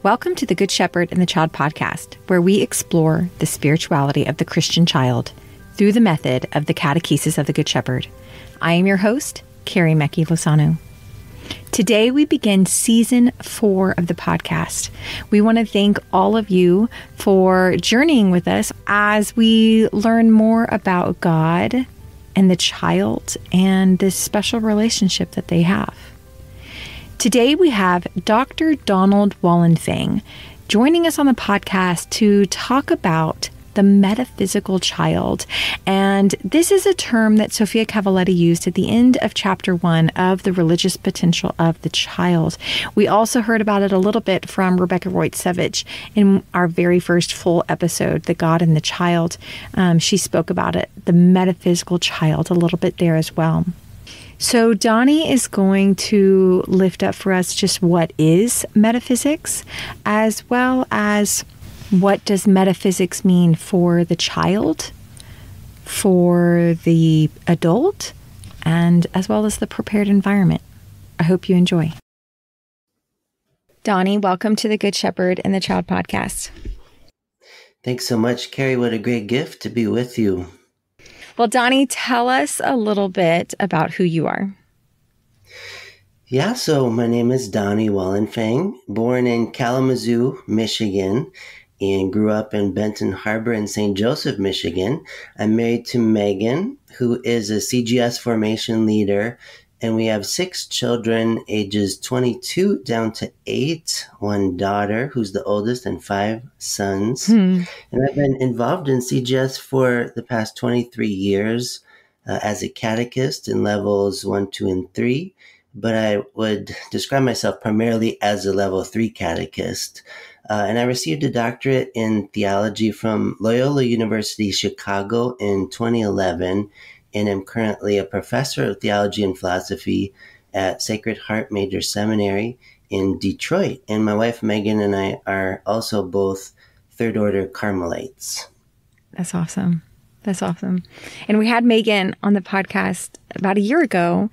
Welcome to the Good Shepherd and the Child podcast, where we explore the spirituality of the Christian child through the method of the catechesis of the Good Shepherd. I am your host, Carrie Mecki Lozano. Today we begin season 4 of the podcast. We want to thank all of you for journeying with us as we learn more about God and the child and this special relationship that they have. Today we have Dr. Donald Wallenfang joining us on the podcast to talk about the metaphysical child. And this is a term that Sofia Cavalletti used at the end of chapter 1 of the religious potential of the child. We also heard about it a little bit from Rebecca Roytsevich in our very first full episode, The God and the Child. She spoke about it, the metaphysical child, a little bit there as well. So Donny is going to lift up for us just what is metaphysics, as well as what does metaphysics mean for the child, for the adult, and as well as the prepared environment. I hope you enjoy. Donny, welcome to the Good Shepherd and the Child podcast. Thanks so much, Carrie. What a great gift to be with you. Well, Donny, tell us a little bit about who you are. Yeah, so my name is Donny Wallenfang, born in Kalamazoo, Michigan, and grew up in Benton Harbor in St. Joseph, Michigan. I'm married to Megan, who is a CGS formation leader, and we have 6 children, ages 22 down to 8, 1 daughter, who's the oldest, and 5 sons. And I've been involved in CGS for the past 23 years as a catechist in levels 1, 2, and 3, but I would describe myself primarily as a level 3 catechist. And I received a doctorate in theology from Loyola University Chicago in 2011, and am currently a professor of theology and philosophy at Sacred Heart Major Seminary in Detroit. And my wife Megan and I are also both third order Carmelites. That's awesome. That's awesome. And we had Megan on the podcast about a year ago.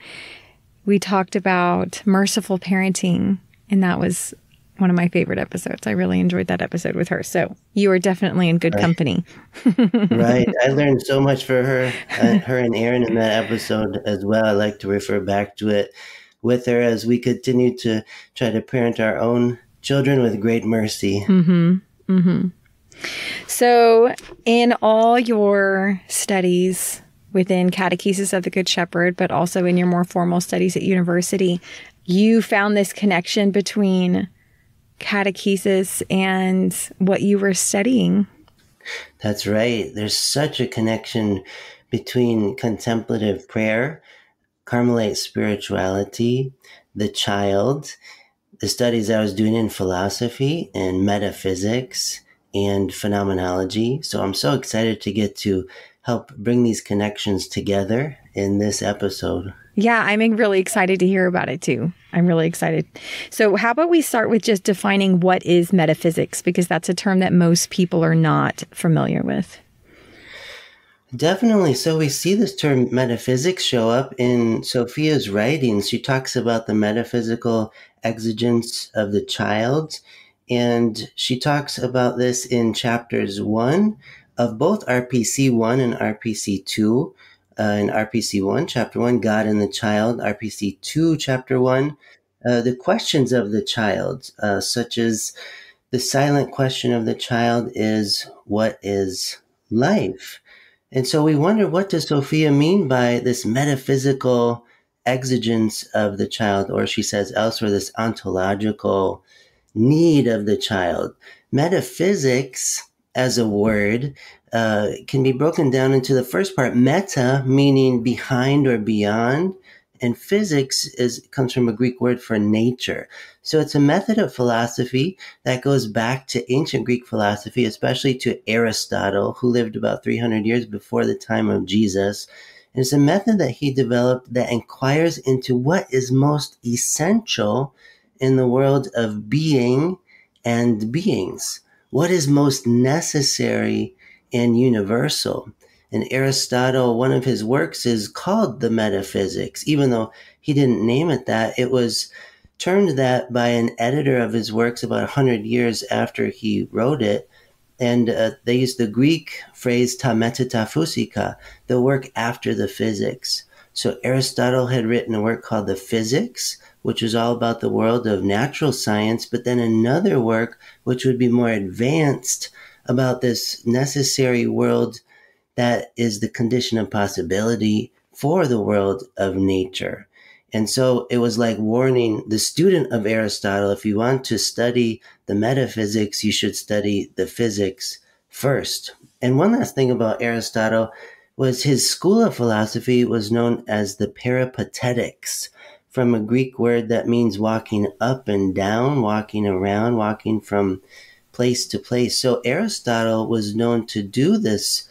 We talked about merciful parenting, and that was one of my favorite episodes. I really enjoyed that episode with her. So you are definitely in good company. Right. I learned so much for her and Aaron in that episode as well. I like to refer back to it with her as we continue to try to parent our own children with great mercy. So in all your studies within Catechesis of the Good Shepherd, but also in your more formal studies at university, you found this connection between catechesis and what you were studying. That's right. There's such a connection between contemplative prayer, Carmelite spirituality, the child, the studies I was doing in philosophy and metaphysics and phenomenology. So I'm so excited to get to help bring these connections together in this episode. Yeah, I'm really excited to hear about it too. I'm really excited. So how about we start with just defining what is metaphysics, because that's a term that most people are not familiar with. Definitely. So we see this term metaphysics show up in Sofia's writings. She talks about the metaphysical exigence of the child, and she talks about this in chapters 1 of both RPC1 and RPC2. In RPC1, chapter 1, God and the Child, RPC2, chapter 1, the questions of the child, such as the silent question of the child is, what is life? And so we wonder, what does Sofia mean by this metaphysical exigence of the child, or she says elsewhere, this ontological need of the child? Metaphysics as a word can be broken down into the first part, meta, meaning behind or beyond, and physics comes from a Greek word for nature. So it's a method of philosophy that goes back to ancient Greek philosophy, especially to Aristotle, who lived about 300 years before the time of Jesus. And it's a method that he developed that inquires into what is most essential in the world of being and beings. What is most necessary and universal? And Aristotle, one of his works is called the Metaphysics. Even though he didn't name it that, it was termed that by an editor of his works about 100 years after he wrote it. And they used the Greek phrase ta metaphysika, the work after the physics. So Aristotle had written a work called The Physics, which was all about the world of natural science, but then another work which would be more advanced about this necessary world that is the condition of possibility for the world of nature. And so it was like warning the student of Aristotle, if you want to study the metaphysics, you should study the physics first. And one last thing about Aristotle was his school of philosophy was known as the Peripatetics, from a Greek word that means walking up and down, walking around, walking from place to place. So Aristotle was known to do this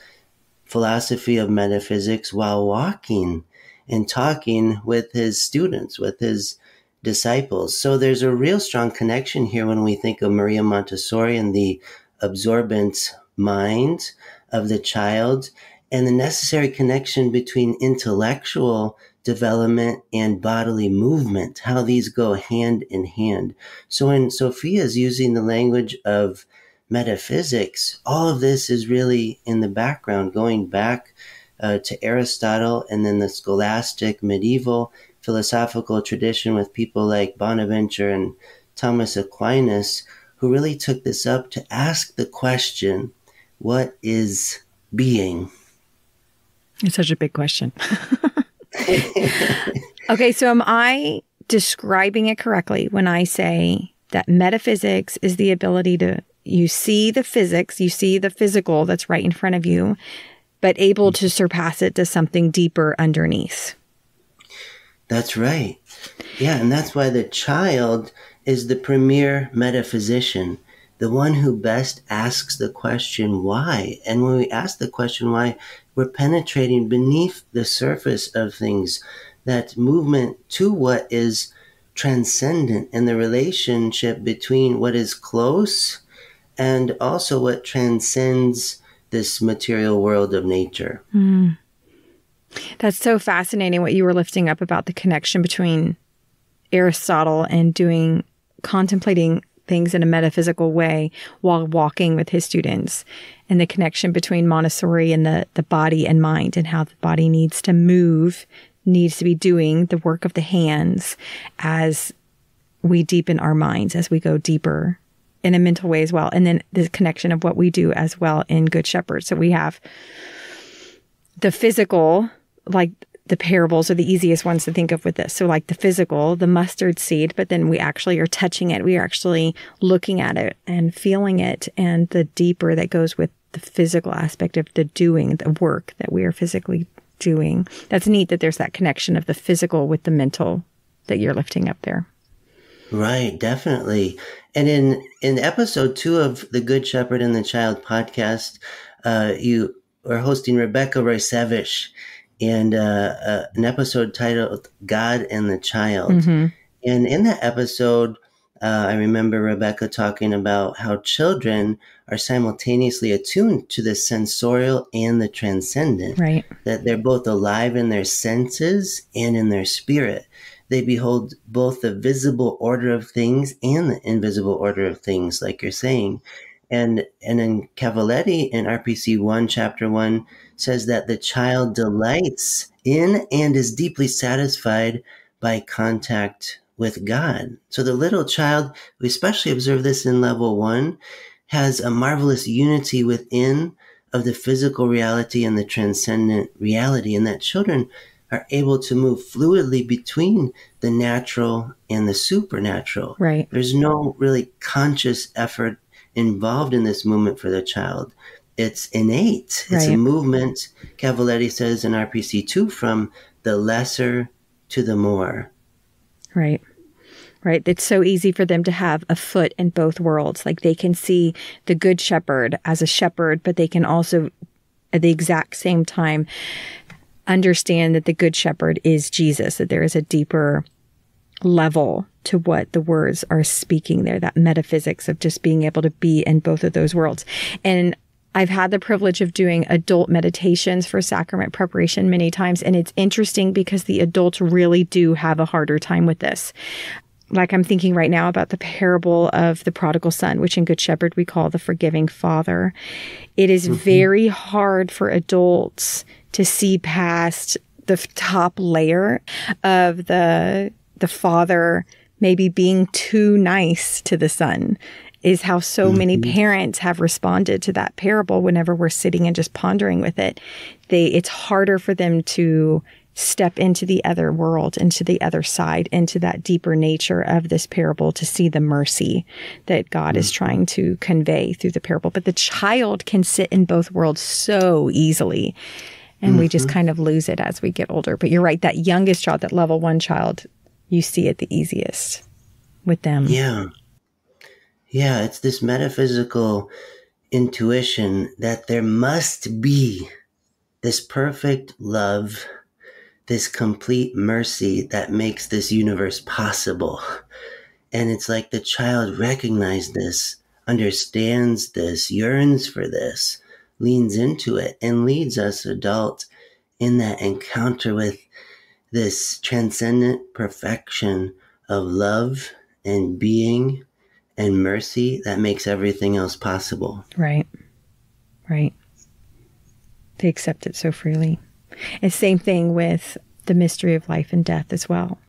philosophy of metaphysics while walking and talking with his students, with his disciples. So there's a real strong connection here when we think of Maria Montessori and the absorbent mind of the child, and the necessary connection between intellectual development and bodily movement, how these go hand in hand. So when Sofia is using the language of metaphysics, all of this is really in the background, going back to Aristotle and then the scholastic medieval philosophical tradition with people like Bonaventure and Thomas Aquinas, who really took this up to ask the question, what is being? It's such a big question. Okay, so am I describing it correctly when I say that metaphysics is the ability to, you see the physics, you see the physical that's right in front of you, but able to surpass it to something deeper underneath? That's right. Yeah, and that's why the child is the premier metaphysician, the one who best asks the question why. And when we ask the question why, we're penetrating beneath the surface of things, that movement to what is transcendent, and the relationship between what is close and also what transcends this material world of nature. Mm. That's so fascinating what you were lifting up about the connection between Aristotle and contemplating things in a metaphysical way while walking with his students, and the connection between Montessori and the body and mind, and how the body needs to move, needs to be doing the work of the hands as we deepen our minds, as we go deeper in a mental way as well. And then the connection of what we do as well in Good Shepherd. So we have the physical, like the parables are the easiest ones to think of with this. So like the physical, the mustard seed, but then we actually are touching it. We are actually looking at it and feeling it. And the deeper that goes with the physical aspect of the doing, the work that we are physically doing. That's neat that there's that connection of the physical with the mental that you're lifting up there. Right, definitely. And in episode 2 of the Good Shepherd and the Child podcast, you are hosting Rebecca Roysevich, and an episode titled God and the Child. Mm-hmm. And in that episode, I remember Rebecca talking about how children are simultaneously attuned to the sensorial and the transcendent. Right. That they're both alive in their senses and in their spirit. They behold both the visible order of things and the invisible order of things, like you're saying. And in Cavalletti in RPC1, chapter 1, says that the child delights in and is deeply satisfied by contact with God. So the little child, we especially observe this in level 1, has a marvelous unity within of the physical reality and the transcendent reality, and that children are able to move fluidly between the natural and the supernatural. Right. There's no really conscious effort involved in this movement for the child. It's innate. It's a movement, Cavalletti says in RPC2, from the lesser to the more. Right. Right. It's so easy for them to have a foot in both worlds. Like they can see the Good Shepherd as a shepherd, but they can also at the exact same time understand that the Good Shepherd is Jesus, that there is a deeper level to what the words are speaking there, that metaphysics of just being able to be in both of those worlds. And I've had the privilege of doing adult meditations for sacrament preparation many times. And it's interesting because the adults really do have a harder time with this. like I'm thinking right now about the parable of the prodigal son, which in Good Shepherd we call the forgiving father. It is very hard for adults to see past the top layer of the father maybe being too nice to the son, is how so many parents have responded to that parable whenever we're sitting and just pondering with it. It's harder for them to step into the other world, into the other side, into that deeper nature of this parable, to see the mercy that God is trying to convey through the parable. But the child can sit in both worlds so easily, and we just kind of lose it as we get older. But you're right, that youngest child, that level 1 child, you see it the easiest with them. Yeah. Yeah, it's this metaphysical intuition that there must be this perfect love, this complete mercy that makes this universe possible. And it's like the child recognizes this, understands this, yearns for this, leans into it, and leads us adults in that encounter with this transcendent perfection of love and being and mercy that makes everything else possible. Right. Right. They accept it so freely. And same thing with the mystery of life and death as well.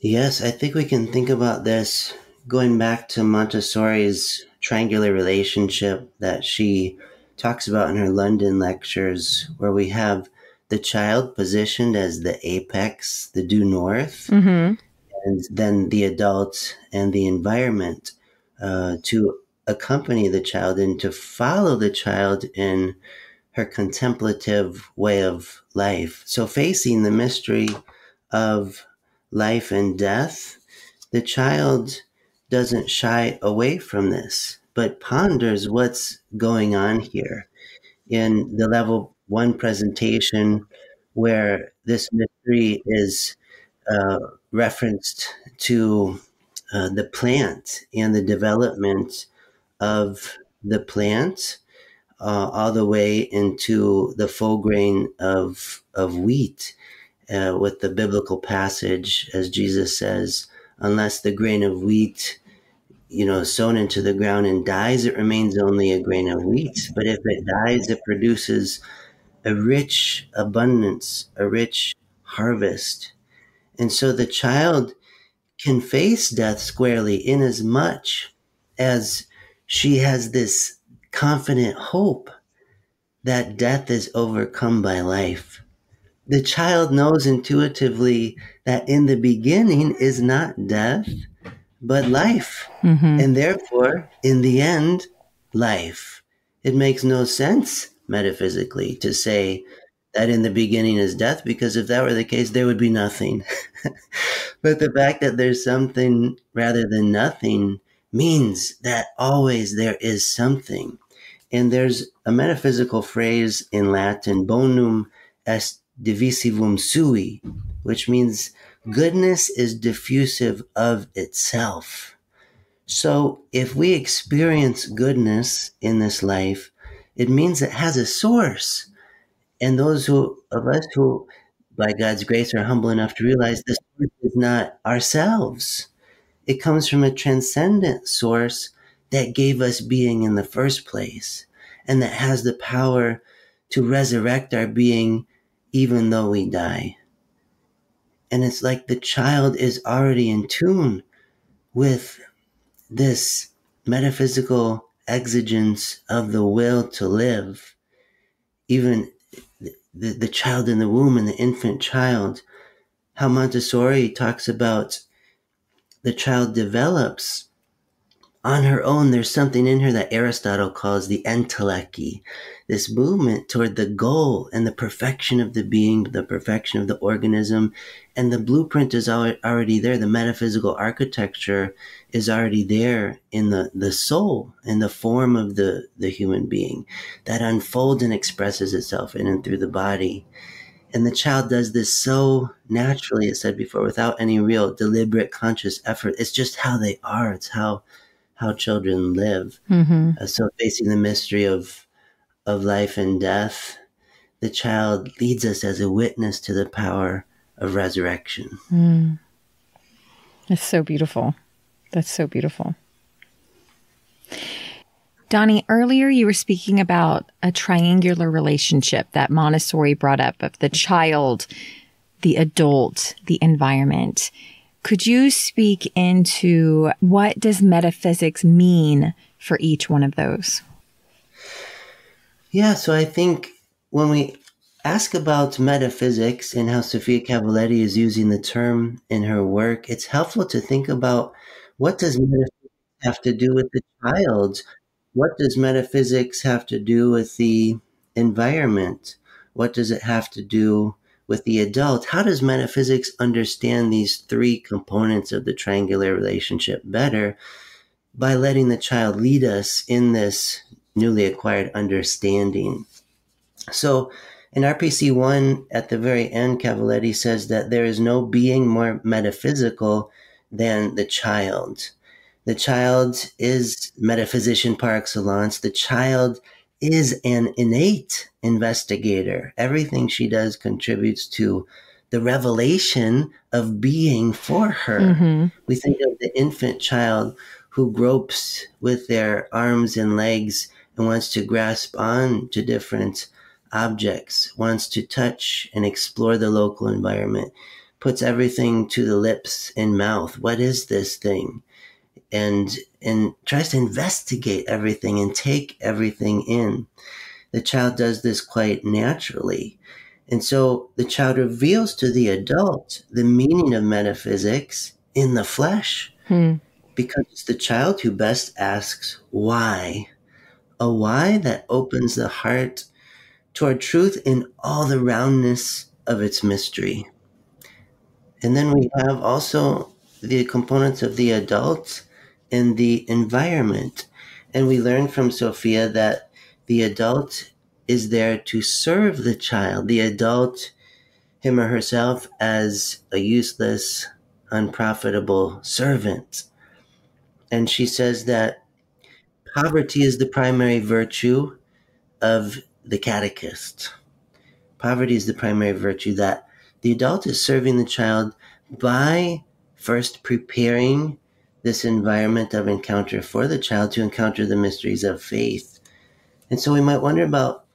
Yes, I think we can think about this going back to Montessori's triangular relationship that she talks about in her London lectures, where we have the child positioned as the apex, the due north, and then the adult and the environment to accompany the child and to follow the child in her contemplative way of life. So facing the mystery of life and death, the child doesn't shy away from this, but ponders what's going on here. In the level 1 presentation, where this mystery is referenced to the plant and the development of the plant, all the way into the full grain of wheat, with the biblical passage, as Jesus says, unless the grain of wheat, sown into the ground and dies, it remains only a grain of wheat. But if it dies, it produces a rich abundance, a rich harvest. And so the child can face death squarely, inasmuch as she has this confident hope that death is overcome by life. The child knows intuitively that in the beginning is not death, but life. And therefore, in the end, life. It makes no sense metaphysically to say that in the beginning is death, because if that were the case, there would be nothing. But the fact that there's something rather than nothing means that always there is something. And there's a metaphysical phrase in Latin, bonum est divisivum sui, which means goodness is diffusive of itself. So if we experience goodness in this life, it means it has a source. And those of us who, by God's grace, are humble enough to realize this is not ourselves. It comes from a transcendent source that gave us being in the first place, and that has the power to resurrect our being even though we die. And it's like the child is already in tune with this metaphysical exigence of the will to live. Even the child in the womb and the infant child, how Montessori talks about the child develops on her own. There's something in her that Aristotle calls the entelechy, this movement toward the goal and the perfection of the being, the perfection of the organism. And the blueprint is already there. The metaphysical architecture is already there in the soul, in the form of the human being that unfolds and expresses itself in and through the body. And the child does this so naturally, as said before, without any real deliberate conscious effort. It's just how they are. It's how children live. So facing the mystery of life and death, the child leads us as a witness to the power of resurrection. That's so beautiful. That's so beautiful. Donny, earlier you were speaking about a triangular relationship that Montessori brought up of the child, the adult, the environment. Could you speak into what does metaphysics mean for each one of those? Yeah, so I think when we ask about metaphysics and how Sofia Cavalletti is using the term in her work, it's helpful to think about what does metaphysics have to do with the child? What does metaphysics have to do with the environment? What does it have to do with the adult? How does metaphysics understand these three components of the triangular relationship better by letting the child lead us in this newly acquired understanding? So in RPC1, at the very end, Cavalletti says that there is no being more metaphysical than the child. The child is metaphysician par excellence. The child is an innate investigator. Everything she does contributes to the revelation of being for her. Mm-hmm. We think of the infant child who gropes with their arms and legs and wants to grasp on to different objects, wants to touch and explore the local environment, puts everything to the lips and mouth. What is this thing? And tries to investigate everything and take everything in. The child does this quite naturally. And so the child reveals to the adult the meaning of metaphysics in the flesh, because it's the child who best asks why. A why that opens the heart toward truth in all the roundness of its mystery. And then we have also the components of the adult and the environment. And we learn from Sofia that the adult is there to serve the child, the adult, him or herself, as a useless, unprofitable servant. And she says that poverty is the primary virtue of the catechist. Poverty is the primary virtue, that the adult is serving the child by first preparing this environment of encounter for the child to encounter the mysteries of faith. And so we might wonder about,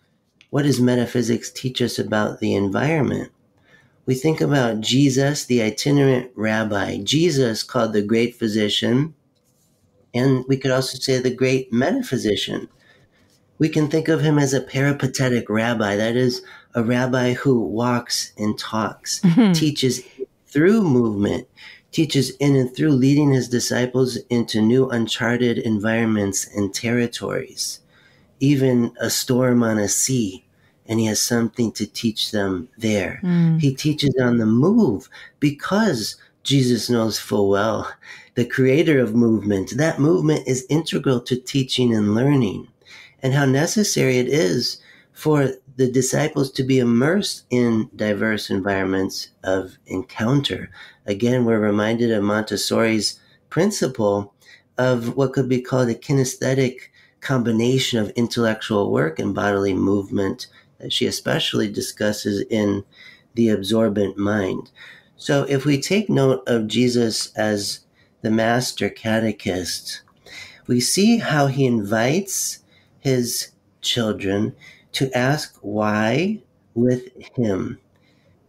what does metaphysics teach us about the environment? We think about Jesus, the itinerant rabbi. Jesus, called the great physician, and we could also say the great metaphysician. We can think of him as a peripatetic rabbi, that is, a rabbi who walks and talks, teaches through movement, teaches in and through leading his disciples into new uncharted environments and territories, even a storm on a sea, and he has something to teach them there. He teaches on the move because Jesus knows full well, the creator of movement, that movement is integral to teaching and learning, and how necessary it is for the disciples to be immersed in diverse environments of encounter. Again, we're reminded of Montessori's principle of what could be called a kinesthetic combination of intellectual work and bodily movement that she especially discusses in The Absorbent Mind. So if we take note of Jesus as the master catechist, we see how he invites his children to ask why with him,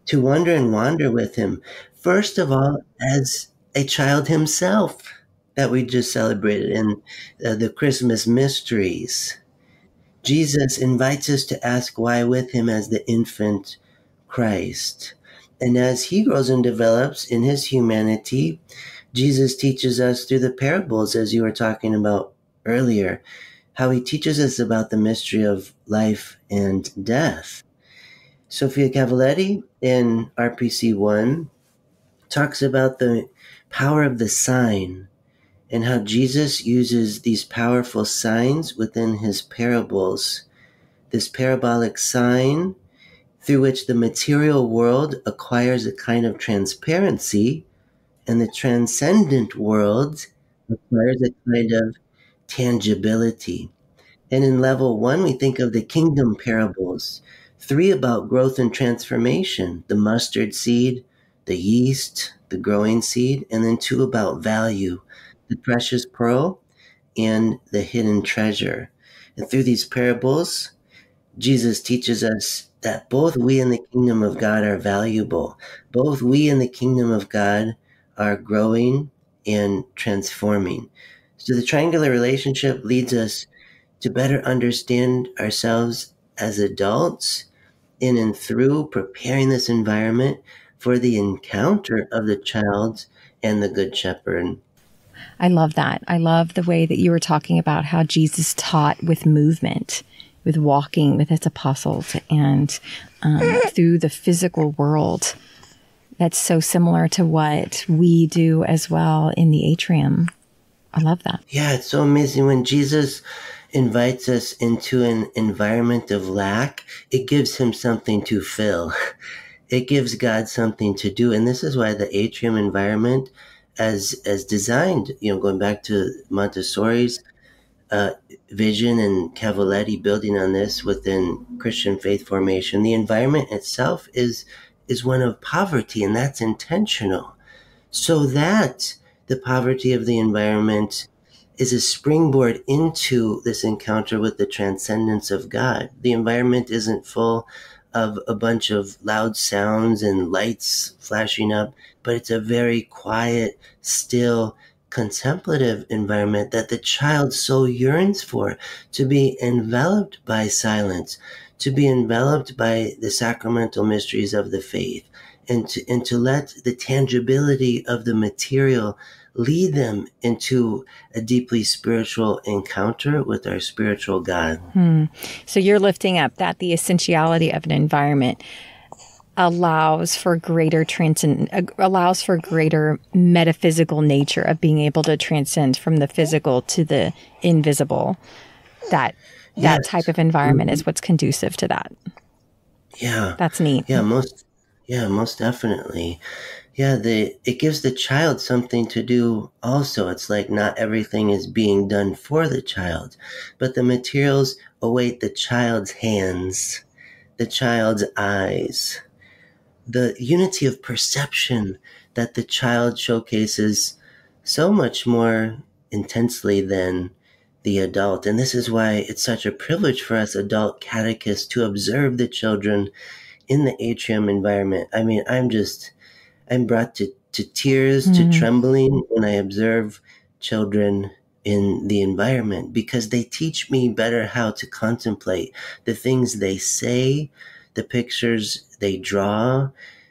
to wonder and wander with him, first of all, as a child himself that we just celebrated in the Christmas mysteries. Jesus invites us to ask why with him as the infant Christ. And as he grows and develops in his humanity, Jesus teaches us through the parables, as you were talking about earlier, how he teaches us about the mystery of life and death. Sofia Cavalletti in RPC1 talks about the power of the sign and how Jesus uses these powerful signs within his parables, this parabolic sign through which the material world acquires a kind of transparency and the transcendent world acquires a kind of tangibility. And in level 1, we think of the kingdom parables, 3 about growth and transformation, the mustard seed, the yeast, the growing seed, and then 2 about value, the precious pearl and the hidden treasure. And through these parables, Jesus teaches us that both we and the kingdom of God are valuable. Both we and the kingdom of God are growing and transforming. So the triangular relationship leads us to better understand ourselves as adults in and through preparing this environment for the encounter of the child and the good shepherd. I love that. I love the way that you were talking about how Jesus taught with movement, with walking with his apostles, and through the physical world. That's so similar to what we do as well in the atrium. I love that. Yeah, it's so amazing. When Jesus invites us into an environment of lack, it gives him something to fill. It gives God something to do. And this is why the atrium environment, as designed, going back to Montessori's vision and Cavaletti building on this within Christian faith formation, the environment itself is one of poverty, and that's intentional. So that the poverty of the environment is a springboard into this encounter with the transcendence of God. The environment isn't full of a bunch of loud sounds and lights flashing up, but it's a very quiet, still, contemplative environment that the child so yearns for, to be enveloped by silence, to be enveloped by the sacramental mysteries of the faith, and to let the tangibility of the material lead them into a deeply spiritual encounter with our spiritual God. So you're lifting up that the essentiality of an environment allows for greater metaphysical nature of being able to transcend from the physical to the invisible. That type of environment is what's conducive to that. Yeah. That's neat. Yeah, most definitely. Yeah, it gives the child something to do also. It's like not everything is being done for the child, but the materials await the child's hands, the child's eyes, the unity of perception that the child showcases so much more intensely than the adult. And this is why it's such a privilege for us adult catechists to observe the children in the atrium environment. I mean, I'm brought to tears, to trembling when I observe children in the environment, because they teach me better how to contemplate the things they say, the pictures they draw,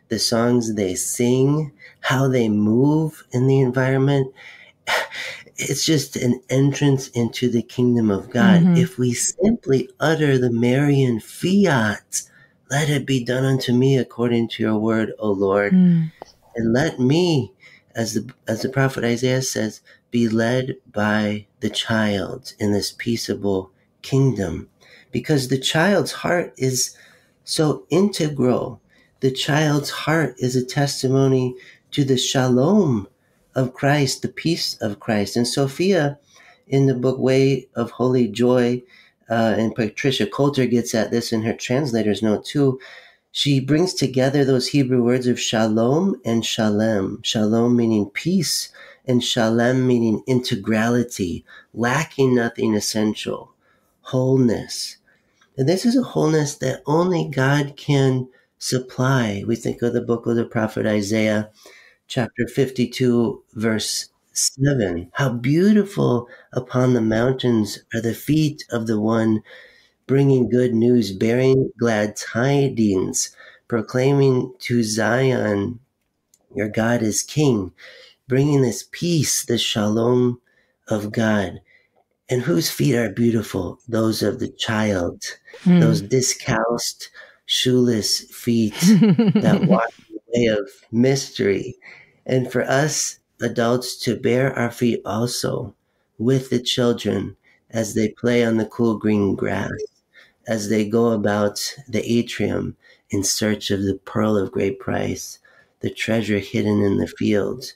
the songs they sing, how they move in the environment. It's just an entrance into the kingdom of God. If we simply utter the Marian fiat, let it be done unto me according to your word, O Lord. And let me, as the prophet Isaiah says, be led by the child in this peaceable kingdom. Because the child's heart is so integral. The child's heart is a testimony to the shalom of Christ, the peace of Christ. And Sophia, in the book Way of Holy Joy, and Patricia Coulter gets at this in her translator's note too, she brings together those Hebrew words of shalom and shalem. Shalom meaning peace, and shalem meaning integrality, lacking nothing essential, wholeness. And this is a wholeness that only God can supply. We think of the book of the prophet Isaiah, chapter 52, verse 7. How beautiful upon the mountains are the feet of the one bringing good news, bearing glad tidings, proclaiming to Zion, your God is king, bringing this peace, the shalom of God. And whose feet are beautiful? Those of the child, those discalced, shoeless feet that walk the way of mystery. And for us adults to bear our feet also with the children as they play on the cool green grass, as they go about the atrium in search of the pearl of great price, the treasure hidden in the fields,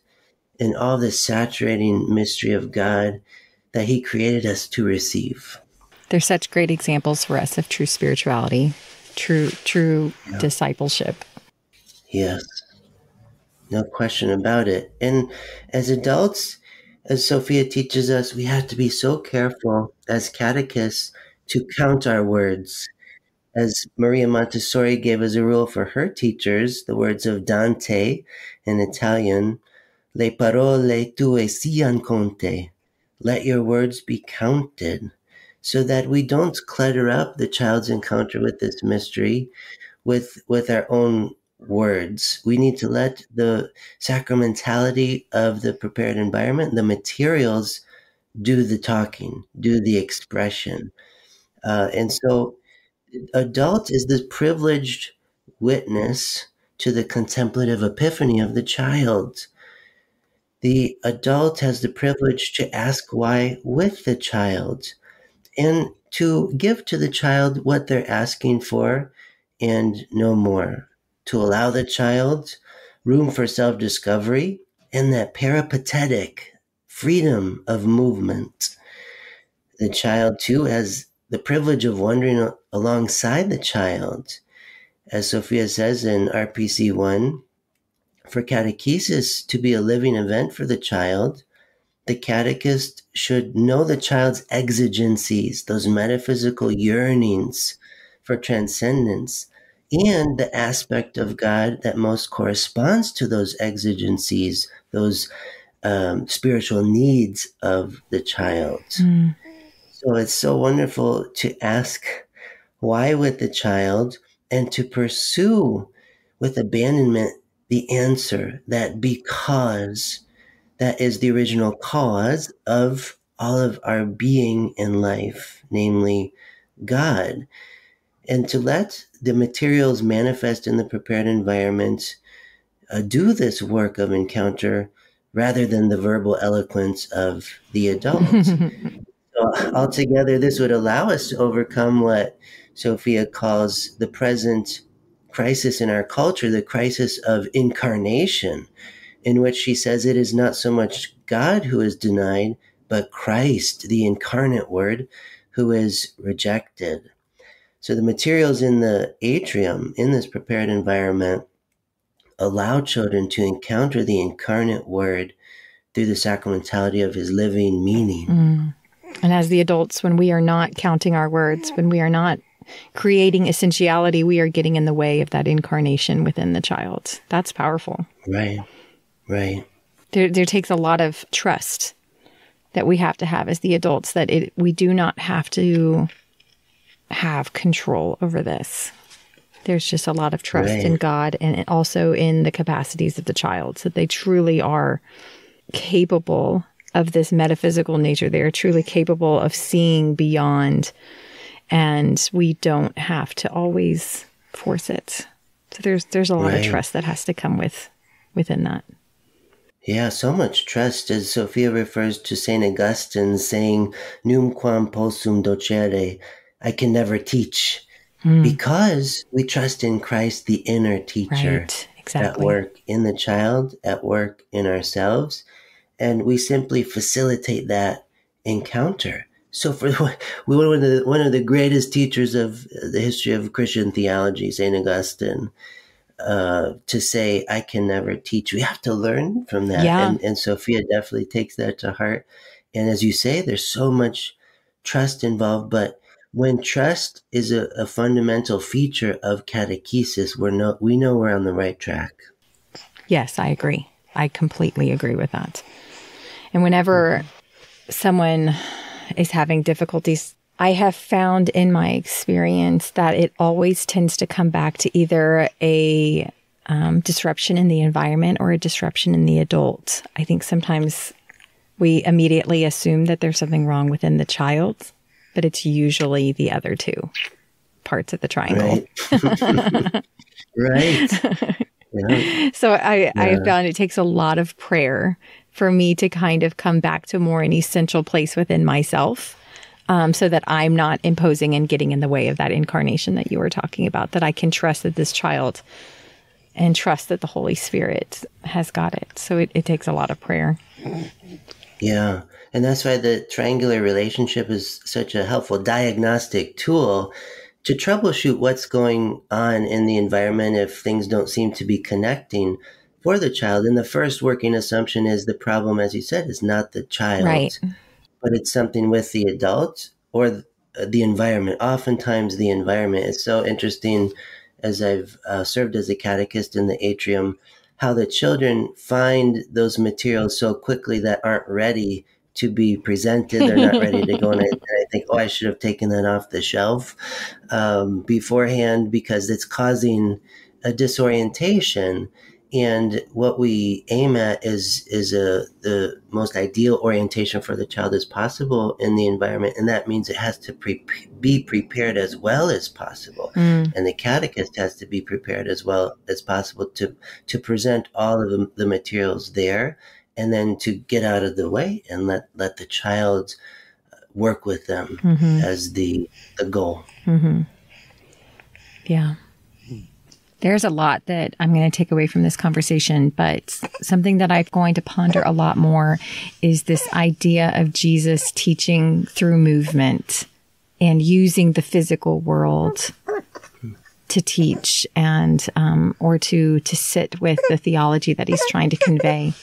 and all the saturating mystery of God that he created us to receive. They're such great examples for us of true spirituality, true discipleship. Yes. No question about it. And as adults, as Sophia teaches us, we have to be so careful as catechists to count our words. As Maria Montessori gave as a rule for her teachers, the words of Dante in Italian, le parole tue sian conte. Let your words be counted, so that we don't clutter up the child's encounter with this mystery with our own words. We need to let the sacramentality of the prepared environment, the materials, do the talking, do the expression. And so adult is this privileged witness to the contemplative epiphany of the child. The adult has the privilege to ask why with the child and to give to the child what they're asking for and no more. To allow the child room for self-discovery and that peripatetic freedom of movement. The child, too, has the privilege of wandering alongside the child. As Sophia says in RPC1, for catechesis to be a living event for the child, the catechist should know the child's exigencies, those metaphysical yearnings for transcendence, and the aspect of God that most corresponds to those exigencies, those spiritual needs of the child. Mm. So it's so wonderful to ask why with the child and to pursue with abandonment the answer that because that is the original cause of all of our being in life, namely God. And to let the materials manifest in the prepared environment do this work of encounter rather than the verbal eloquence of the adult. So altogether, this would allow us to overcome what Sophia calls the present crisis in our culture, the crisis of incarnation, in which she says it is not so much God who is denied, but Christ, the incarnate Word, who is rejected. So the materials in the atrium, in this prepared environment, allow children to encounter the incarnate Word through the sacramentality of his living meaning. Mm. And as the adults, when we are not counting our words, when we are not creating essentiality, we are getting in the way of that incarnation within the child. That's powerful. Right, right. There takes a lot of trust that we have to have as the adults, that we do not have to have control over this. There's just a lot of trust in God and also in the capacities of the child, so that they truly are capable of this metaphysical nature. They are truly capable of seeing beyond, and we don't have to always force it. So there's a lot of trust that has to come within that. Yeah, so much trust, as Sophia refers to St. Augustine saying, "Numquam possum docere," I can never teach, because we trust in Christ, the inner teacher, at work in the child, at work in ourselves, and we simply facilitate that encounter. So for one of the greatest teachers of the history of Christian theology, St. Augustine, to say, I can never teach. We have to learn from that. Yeah. And Sophia definitely takes that to heart. And as you say, there's so much trust involved. But when trust is a fundamental feature of catechesis, we know we're on the right track. Yes, I agree. I completely agree with that. And whenever someone is having difficulties, I have found in my experience that it always tends to come back to either a disruption in the environment or a disruption in the adult. I think sometimes we immediately assume that there's something wrong within the child, but it's usually the other two parts of the triangle. Right. Yeah. So I found it takes a lot of prayer for me to kind of come back to more an essential place within myself, so that I'm not imposing and getting in the way of that incarnation that you were talking about, that I can trust that this child and trust that the Holy Spirit has got it. So it takes a lot of prayer. Yeah. And that's why the triangular relationship is such a helpful diagnostic tool to troubleshoot what's going on in the environment if things don't seem to be connecting. for the child. And the first working assumption is the problem, as you said, is not the child, Right. but it's something with the adult or the environment. Oftentimes the environment is so interesting, as I've served as a catechist in the atrium, how the children find those materials so quickly that aren't ready to be presented. They're not ready to go. And I think, I should have taken that off the shelf beforehand, because it's causing a disorientation. And what we aim at is the most ideal orientation for the child as possible in the environment. And that means it has to be prepared as well as possible. And the catechist has to be prepared as well as possible to present all of the materials there, and then to get out of the way and let the child work with them as the goal. Yeah. There's a lot that I'm going to take away from this conversation, but something that I'm going to ponder a lot more is this idea of Jesus teaching through movement and using the physical world to teach and or to sit with the theology that he's trying to convey.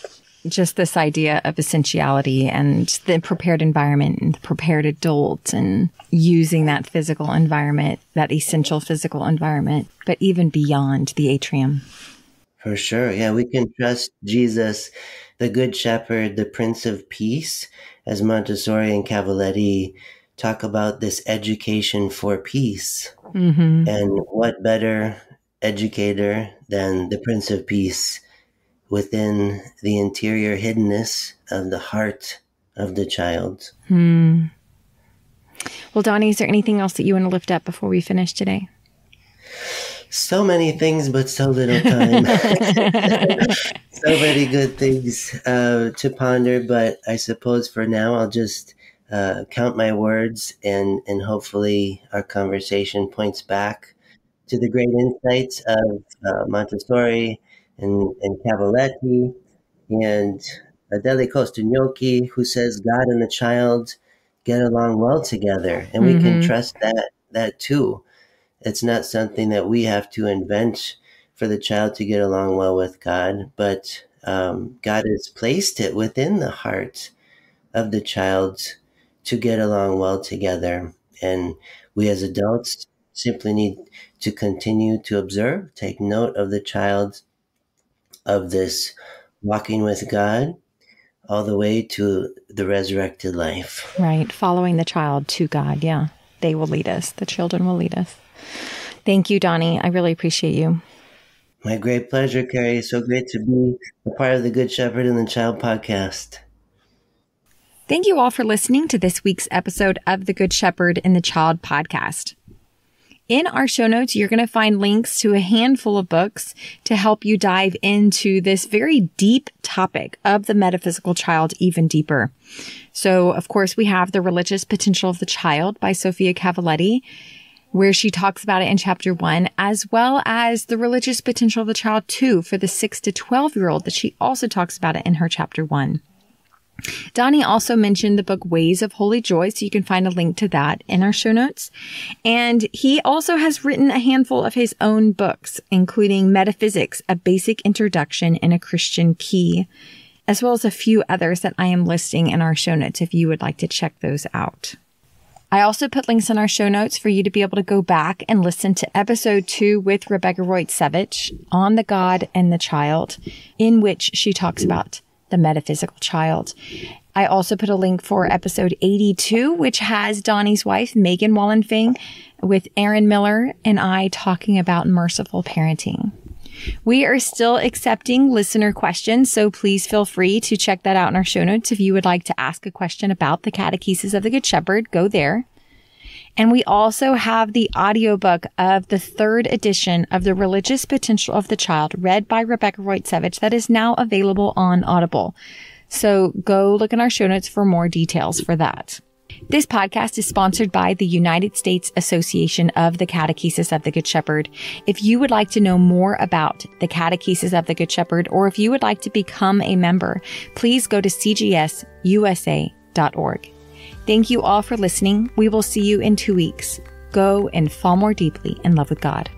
Just this idea of essentiality and the prepared environment and the prepared adult, and using that physical environment, that essential physical environment, but even beyond the atrium. For sure. Yeah, we can trust Jesus, the Good Shepherd, the Prince of Peace, as Montessori and Cavalletti talk about this education for peace. And what better educator than the Prince of Peace within the interior hiddenness of the heart of the child. Well, Donny, is there anything else that you want to lift up before we finish today? So many things, but so little time. So many good things to ponder, but I suppose for now I'll just count my words, and hopefully our conversation points back to the great insights of Montessori and Cavalletti and Adele Costagnocchi, who says God and the child get along well together. And we can trust that too. It's not something that we have to invent for the child to get along well with God, but God has placed it within the heart of the child to get along well together. And we as adults simply need to continue to observe, take note of the child, of this walking with God all the way to the resurrected life. Right. Following the child to God. Yeah. They will lead us. The children will lead us. Thank you, Donny. I really appreciate you. My great pleasure, Carrie. So great to be a part of the Good Shepherd and the Child podcast. Thank you all for listening to this week's episode of the Good Shepherd and the Child podcast. In our show notes, you're going to find links to a handful of books to help you dive into this very deep topic of the metaphysical child even deeper. So, of course, we have The Religious Potential of the Child by Sofia Cavalletti, where she talks about it in chapter 1, as well as The Religious Potential of the Child 2 for the 6 to 12-year-old that she also talks about it in her chapter 1. Donny also mentioned the book Ways of Holy Joy, so you can find a link to that in our show notes. And he also has written a handful of his own books, including Metaphysics, A Basic Introduction in a Christian Key, as well as a few others that I am listing in our show notes if you would like to check those out. I also put links in our show notes for you to be able to go back and listen to episode 2 with Rebecca Roitsevich on the God and the Child, in which she talks about the metaphysical child. I also put a link for episode 82, which has Donny's wife, Megan Wallenfang, with Aaron Miller and I talking about merciful parenting. We are still accepting listener questions, so please feel free to check that out in our show notes. If you would like to ask a question about the Catechesis of the Good Shepherd, go there. And we also have the audiobook of the 3rd edition of The Religious Potential of the Child, read by Rebecca Roitsevich, that is now available on Audible. So go look in our show notes for more details for that. This podcast is sponsored by the United States Association of the Catechesis of the Good Shepherd. If you would like to know more about the Catechesis of the Good Shepherd, or if you would like to become a member, please go to cgsusa.org. Thank you all for listening. We will see you in 2 weeks. Go and fall more deeply in love with God.